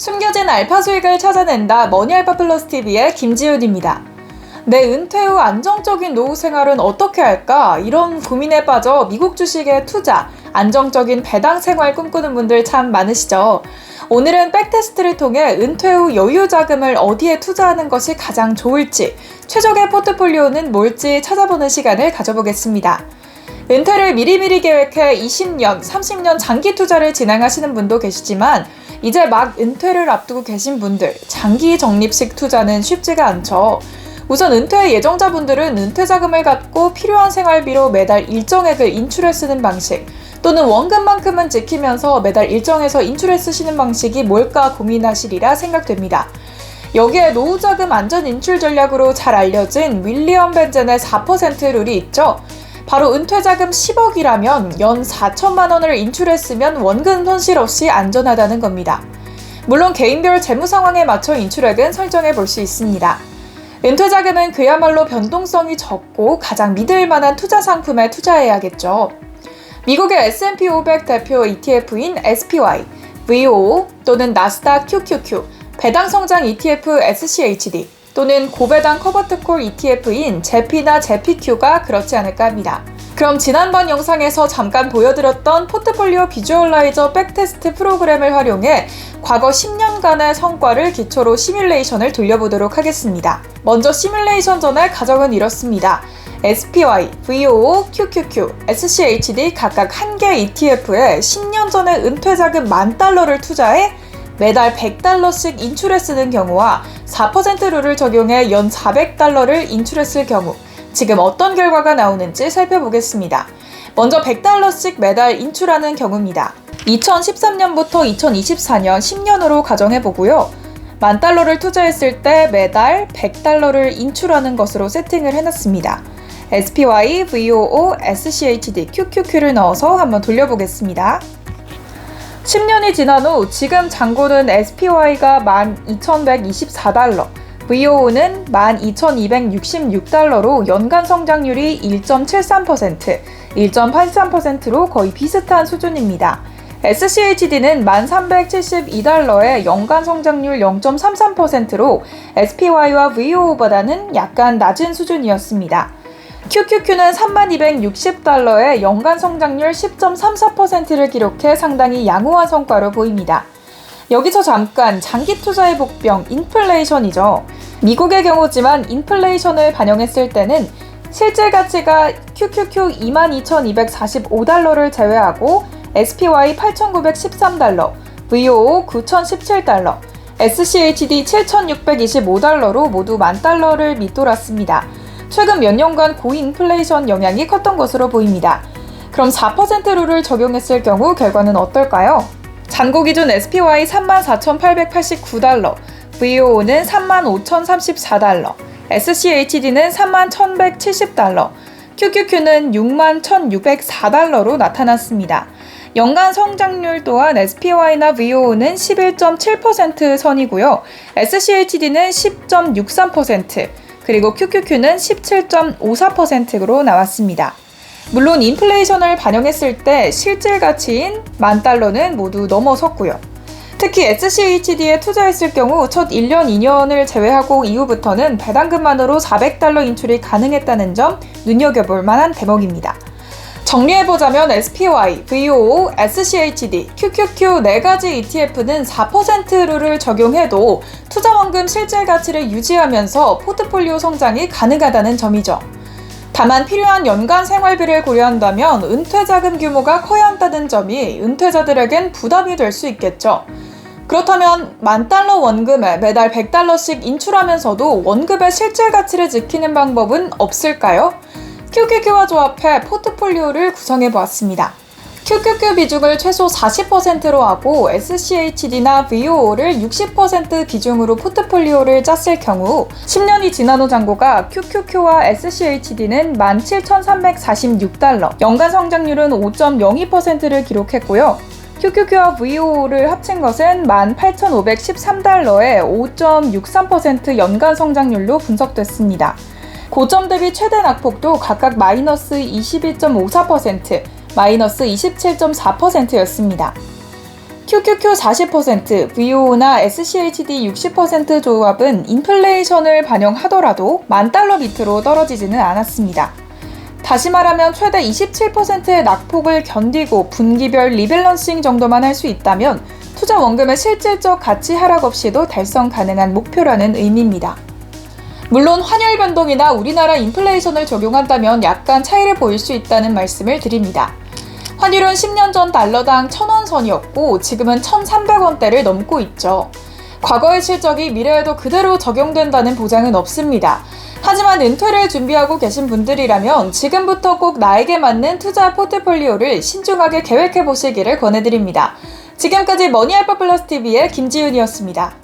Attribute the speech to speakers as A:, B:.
A: 숨겨진 알파 수익을 찾아낸다. 머니알파 플러스 TV의 김지윤입니다. 내 은퇴 후 안정적인 노후 생활은 어떻게 할까? 이런 고민에 빠져 미국 주식에 투자, 안정적인 배당 생활 꿈꾸는 분들 참 많으시죠? 오늘은 백테스트를 통해 은퇴 후 여유 자금을 어디에 투자하는 것이 가장 좋을지, 최적의 포트폴리오는 뭘지 찾아보는 시간을 가져보겠습니다. 은퇴를 미리미리 계획해 20년, 30년 장기 투자를 진행하시는 분도 계시지만 이제 막 은퇴를 앞두고 계신 분들, 장기 적립식 투자는 쉽지가 않죠. 우선 은퇴 예정자분들은 은퇴 자금을 갖고 필요한 생활비로 매달 일정액을 인출해 쓰는 방식, 또는 원금만큼은 지키면서 매달 일정해서 인출해 쓰시는 방식이 뭘까 고민하시리라 생각됩니다. 여기에 노후자금 안전 인출 전략으로 잘 알려진 윌리엄 벤젠의 4% 룰이 있죠. 바로 은퇴자금 10억이라면 연 4천만 원을 인출했으면 원금 손실 없이 안전하다는 겁니다. 물론 개인별 재무 상황에 맞춰 인출액은 설정해 볼 수 있습니다. 은퇴자금은 그야말로 변동성이 적고 가장 믿을 만한 투자 상품에 투자해야겠죠. 미국의 S&P 500 대표 ETF인 SPY, VOO 또는 나스닥 QQQ, 배당성장 ETF SCHD, 또는 고배당 커버트콜 ETF인 제피나 제피큐가 그렇지 않을까 합니다. 그럼 지난번 영상에서 잠깐 보여드렸던 포트폴리오 비주얼라이저 백테스트 프로그램을 활용해 과거 10년간의 성과를 기초로 시뮬레이션을 돌려보도록 하겠습니다. 먼저 시뮬레이션 전에 가정은 이렇습니다. SPY, VOO, QQQ, SCHD 각각 한 개 ETF에 10년 전에 은퇴자금 $10,000를 투자해 매달 $100씩 인출해 쓰는 경우와 4% 룰을 적용해 연 $400를 인출했을 경우, 지금 어떤 결과가 나오는지 살펴보겠습니다. 먼저 $100씩 매달 인출하는 경우입니다. 2013년부터 2024년 10년으로 가정해보고요. $10,000를 투자했을 때 매달 $100를 인출하는 것으로 세팅을 해놨습니다. SPY, VOO, SCHD, QQQ를 넣어서 한번 돌려보겠습니다. 10년이 지난 후 지금 잔고는 SPY가 $12,124, VOO는 $12,266로 연간 성장률이 1.73%, 1.83%로 거의 비슷한 수준입니다. SCHD는 $1,372에 연간 성장률 0.33%로 SPY와 VOO보다는 약간 낮은 수준이었습니다. QQQ는 $32,60에 연간 성장률 10.34%를 기록해 상당히 양호한 성과로 보입니다. 여기서 잠깐 장기 투자의 복병, 인플레이션이죠. 미국의 경우지만 인플레이션을 반영했을 때는 실질 가치가 QQQ $22,245를 제외하고 SPY $8,913, VOO $9,017, SCHD $7,625로 모두 $10,000를 밑돌았습니다. 최근 몇 년간 고인플레이션 영향이 컸던 것으로 보입니다. 그럼 4% 룰을 적용했을 경우 결과는 어떨까요? 잔고 기준 SPY $34,889, VOO는 $35,034, SCHD는 $31,170, QQQ는 $61,604로 나타났습니다. 연간 성장률 또한 SPY나 VOO는 11.7% 선이고요. SCHD는 10.63%, 그리고 QQQ는 17.54%로 나왔습니다. 물론 인플레이션을 반영했을 때 실질 가치인 $10,000는 모두 넘어섰고요. 특히 SCHD에 투자했을 경우 첫 1년, 2년을 제외하고 이후부터는 배당금만으로 $400 인출이 가능했다는 점 눈여겨볼 만한 대목입니다. 정리해보자면 SPY, VOO, SCHD, QQQ 4가지 ETF는 4% 룰을 적용해도 투자원금 실질 가치를 유지하면서 포트폴리오 성장이 가능하다는 점이죠. 다만 필요한 연간 생활비를 고려한다면 은퇴자금 규모가 커야 한다는 점이 은퇴자들에겐 부담이 될 수 있겠죠. 그렇다면 $10,000 원금에 매달 $100씩 인출하면서도 원금의 실질 가치를 지키는 방법은 없을까요? QQQ와 조합해 포트폴리오를 구성해보았습니다. QQQ 비중을 최소 40%로 하고 SCHD나 VOO를 60% 비중으로 포트폴리오를 짰을 경우 10년이 지난 후 잔고가 QQQ와 SCHD는 $17,346, 연간 성장률은 5.02%를 기록했고요. QQQ와 VOO를 합친 것은 $18,513의 5.63% 연간 성장률로 분석됐습니다. 고점 대비 최대 낙폭도 각각 마이너스 22.54%, 마이너스 27.4%였습니다. QQQ 40%, VOO나 SCHD 60% 조합은 인플레이션을 반영하더라도 $10,000 밑으로 떨어지지는 않았습니다. 다시 말하면 최대 27%의 낙폭을 견디고 분기별 리밸런싱 정도만 할 수 있다면 투자 원금의 실질적 가치 하락 없이도 달성 가능한 목표라는 의미입니다. 물론 환율 변동이나 우리나라 인플레이션을 적용한다면 약간 차이를 보일 수 있다는 말씀을 드립니다. 환율은 10년 전 달러당 1,000원 선이었고 지금은 1,300원대를 넘고 있죠. 과거의 실적이 미래에도 그대로 적용된다는 보장은 없습니다. 하지만 은퇴를 준비하고 계신 분들이라면 지금부터 꼭 나에게 맞는 투자 포트폴리오를 신중하게 계획해 보시기를 권해드립니다. 지금까지 머니알파 플러스 TV의 김지윤이었습니다.